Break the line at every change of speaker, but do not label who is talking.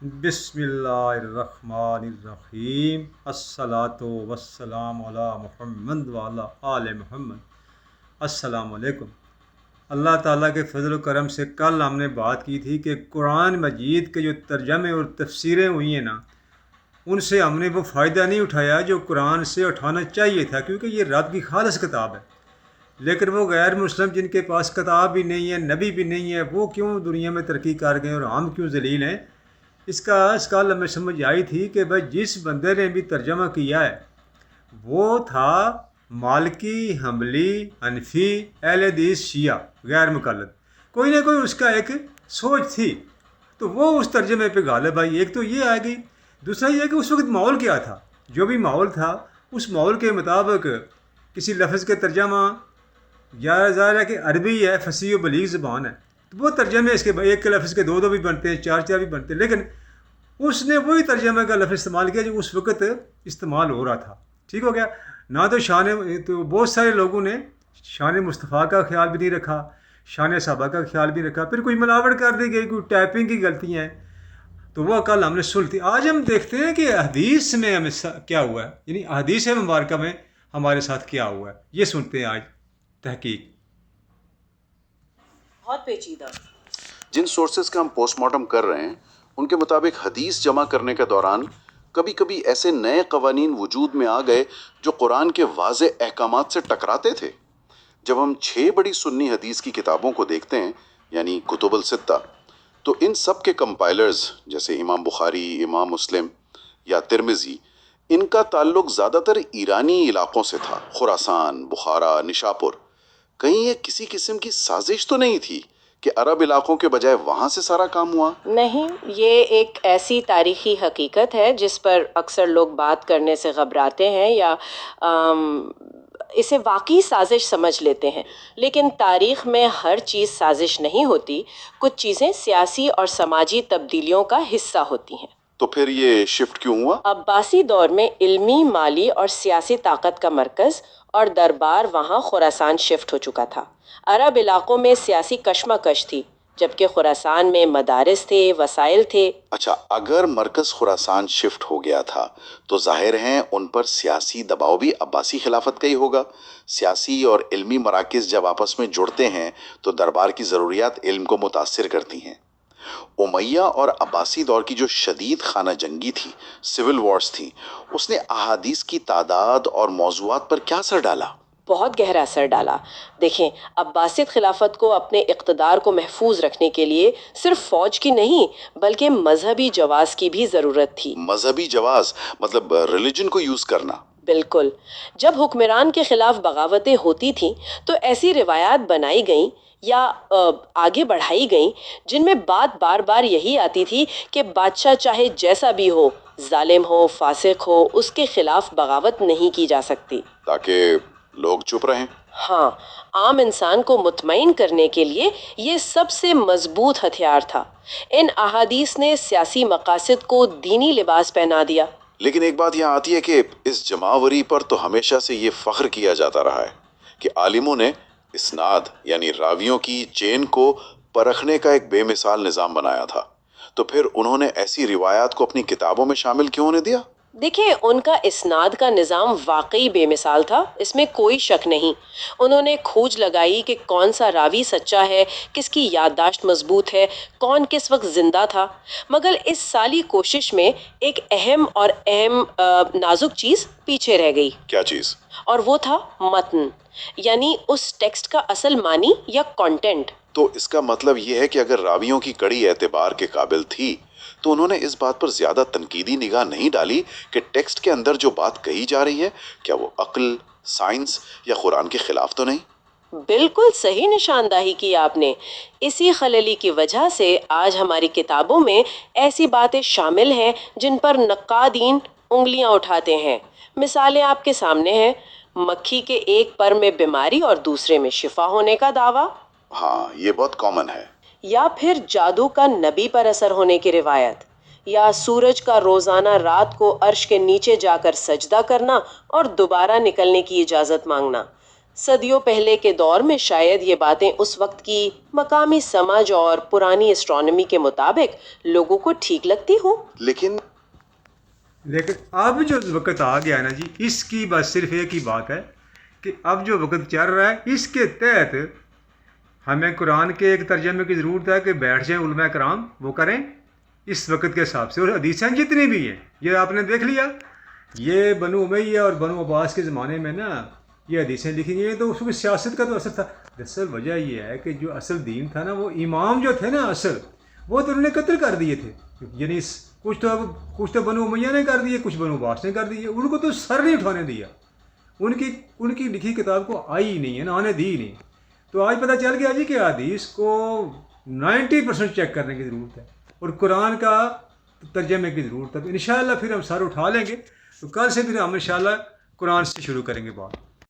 بسم اللہ الرحمن الرحیم، الصلاۃ والسلام علی محمد وعلی آل محمد۔ السلام علیکم۔ اللہ تعالیٰ کے فضل و کرم سے کل ہم نے بات کی تھی کہ قرآن مجید کے جو ترجمے اور تفسیریں ہوئی ہیں نا، ان سے ہم نے وہ فائدہ نہیں اٹھایا جو قرآن سے اٹھانا چاہیے تھا، کیونکہ یہ رب کی خالص کتاب ہے۔ لیکن وہ غیر مسلم جن کے پاس کتاب بھی نہیں ہے، نبی بھی نہیں ہے، وہ کیوں دنیا میں ترقی کر گئے اور ہم کیوں ذلیل ہیں؟ اس کال ہمیں سمجھ آئی تھی کہ بھائی جس بندے نے بھی ترجمہ کیا ہے وہ تھا مالکی، حنبلی، حنفی، اہل حدیث، شیعہ، غیر مقلد۔ کوئی نہ کوئی اس کا ایک سوچ تھی، تو وہ اس ترجمے پہ غالب آئی۔ ایک تو یہ آ گئی، دوسرا یہ کہ اس وقت ماحول کیا تھا، جو بھی ماحول تھا اس ماحول کے مطابق کسی لفظ کے ترجمہ، یا ظاہر ہے کہ عربی ہے، فصیح و بلیغ زبان ہے، تو وہ ترجمے اس کے ایک کے لفظ کے دو بھی بنتے ہیں، چار بھی بنتے ہیں، لیکن اس نے وہی ترجمے کا لفظ استعمال کیا جو اس وقت استعمال ہو رہا تھا۔ ٹھیک ہو گیا نہ؟ تو بہت سارے لوگوں نے شان مصطفیٰ کا خیال بھی نہیں رکھا، شان صحابہ کا خیال بھی رکھا، پھر کوئی ملاوٹ کر دی گئی، کوئی ٹائپنگ کی غلطیاں ہیں، تو وہ کل ہم نے سن تھی۔ آج ہم دیکھتے ہیں کہ حدیث میں ہمیں کیا ہوا ہے، یعنی حدیث مبارکہ میں ہمارے ساتھ کیا ہوا ہے، یہ سنتے ہیں آج تحقیق۔
بہت پیچیدہ۔
جن سورسز کا ہم پوسٹ مارٹم کر رہے ہیں ان کے مطابق حدیث جمع کرنے کے دوران کبھی کبھی ایسے نئے قوانین وجود میں آ گئے جو قرآن کے واضح احکامات سے ٹکراتے تھے۔ جب ہم 6 بڑی سنی حدیث کی کتابوں کو دیکھتے ہیں، یعنی کتب الستہ، تو ان سب کے کمپائلرز جیسے امام بخاری، امام مسلم یا ترمذی، ان کا تعلق زیادہ تر ایرانی علاقوں سے تھا، خراسان، بخارا، نشاپور۔ کہیں یہ کسی قسم کی سازش تو نہیں تھی کہ عرب علاقوں کے بجائے وہاں سے سارا کام ہوا؟
نہیں، یہ ایک ایسی تاریخی حقیقت ہے جس پر اکثر لوگ بات کرنے سے گھبراتے ہیں یا اسے واقعی سازش سمجھ لیتے ہیں، لیکن تاریخ میں ہر چیز سازش نہیں ہوتی، کچھ چیزیں سیاسی اور سماجی تبدیلیوں کا حصہ ہوتی ہیں۔
تو پھر یہ شفٹ کیوں ہوا؟
عباسی دور میں علمی، مالی اور سیاسی طاقت کا مرکز اور دربار وہاں خراسان شفٹ ہو چکا تھا۔ عرب علاقوں میں سیاسی کشمکش تھی، جبکہ خراسان میں مدارس تھے، وسائل تھے۔
اچھا، اگر مرکز خراسان شفٹ ہو گیا تھا تو ظاہر ہے ان پر سیاسی دباؤ بھی عباسی خلافت کا ہی ہوگا۔ سیاسی اور علمی مراکز جب آپس میں جڑتے ہیں تو دربار کی ضروریات علم کو متاثر کرتی ہیں۔ امیہ اور عباسی دور کی جو شدید خانہ جنگی تھی، سول وارز تھی، اس نے احادیث کی تعداد اور موضوعات پر کیا اثر ڈالا؟
بہت گہرا اثر ڈالا۔ دیکھیں، عباسد خلافت کو اپنے اقتدار کو محفوظ رکھنے کے لیے صرف فوج کی نہیں بلکہ مذہبی جواز کی بھی ضرورت تھی۔
مذہبی جواز مطلب ریلیجن کو یوز کرنا؟
بالکل۔ جب حکمران کے خلاف بغاوتیں ہوتی تھیں تو ایسی روایات بنائی گئیں یا آگے بڑھائی گئیں جن میں بات بار بار یہی آتی تھی کہ بادشاہ چاہے جیسا بھی ہو، ظالم ہو، فاسق ہو، اس کے خلاف بغاوت نہیں کی جا سکتی،
تاکہ لوگ چپ رہیں۔
ہاں، عام انسان کو مطمئن کرنے کے لیے یہ سب سے مضبوط ہتھیار تھا۔ ان احادیث نے سیاسی مقاصد کو دینی لباس پہنا دیا۔
لیکن ایک بات یہاں آتی ہے کہ اس جماوری پر تو ہمیشہ سے یہ فخر کیا جاتا رہا ہے کہ عالموں نے اسناد یعنی راویوں کی چین کو پرکھنے کا ایک بے مثال نظام بنایا تھا، تو پھر انہوں نے ایسی روایات کو اپنی کتابوں میں شامل کیوں ہونے دیا؟
دیکھیں، ان کا اسناد کا نظام واقعی بے مثال تھا، اس میں کوئی شک نہیں۔ انہوں نے کھوج لگائی کہ کون سا راوی سچا ہے، کس کی یادداشت مضبوط ہے، کون کس وقت زندہ تھا، مگر اس سالی کوشش میں ایک اہم نازک چیز پیچھے رہ گئی۔
کیا چیز؟
اور وہ تھا متن، یعنی اس ٹیکسٹ کا اصل معنی یا کانٹینٹ۔
تو اس کا مطلب یہ ہے کہ اگر راویوں کی کڑی اعتبار کے قابل تھی تو انہوں نے اس بات پر زیادہ تنقیدی نگاہ نہیں ڈالی کہ ٹیکسٹ کے اندر جو بات کہی جا رہی ہے کیا وہ عقل، سائنس یا قرآن کے خلاف تو نہیں؟
بالکل صحیح نشاندہی کی آپ نے۔ اسی خللی کی وجہ سے آج ہماری کتابوں میں ایسی باتیں شامل ہیں جن پر نقادین انگلیاں اٹھاتے ہیں۔ مثالیں آپ کے سامنے ہیں۔ مکھی کے ایک پر میں بیماری اور دوسرے میں شفا ہونے کا دعویٰ،
ہاں، یہ بہت کامن ہے۔
یا پھر جادو کا نبی پر اثر ہونے کی روایت، یا سورج کا روزانہ رات کو عرش کے نیچے جا کر سجدہ کرنا اور دوبارہ نکلنے کی اجازت مانگنا۔ صدیوں پہلے کے دور میں شاید یہ باتیں اس وقت کی مقامی سمجھ اور پرانی اسٹرانومی کے مطابق لوگوں کو ٹھیک لگتی ہوں،
لیکن
اب جو وقت آ گیا نا جی، اس کی بس صرف ایک ہی بات ہے کہ اب جو وقت چل رہا ہے اس کے تحت ہمیں قرآن کے ایک ترجمے کی ضرورت ہے کہ بیٹھ جائیں علماء کرام، وہ کریں اس وقت کے حساب سے. اور حدیثیں جتنی بھی ہیں یہ آپ نے دیکھ لیا، یہ بنو امیہ اور بنو عباس کے زمانے میں نا یہ حدیثیں لکھی گئی ہیں، تو اس کی سیاست کا تو اثر تھا. دراصل وجہ یہ ہے کہ جو اصل دین تھا نا، وہ امام جو تھے نا اصل، وہ تو انہوں نے قتل کر دیے تھے. یعنی کچھ تو بنو امیہ نے کر دیے، کچھ بنو عباس نے کر دیے. ان کو تو سر نہیں اٹھانے دیا، ان کی لکھی کتاب کو آئی ہی نہیں ہے نا، آنے دی ہی نہیں. تو آج پتہ چل گیا جی کہ حدیث کو 90% چیک کرنے کی ضرورت ہے اور قرآن کا ترجمے کی ضرورت ہے. تو انشاءاللہ پھر ہم سر اٹھا لیں گے. تو کل سے پھر ہم انشاءاللہ قرآن سے شروع کریں گے بات.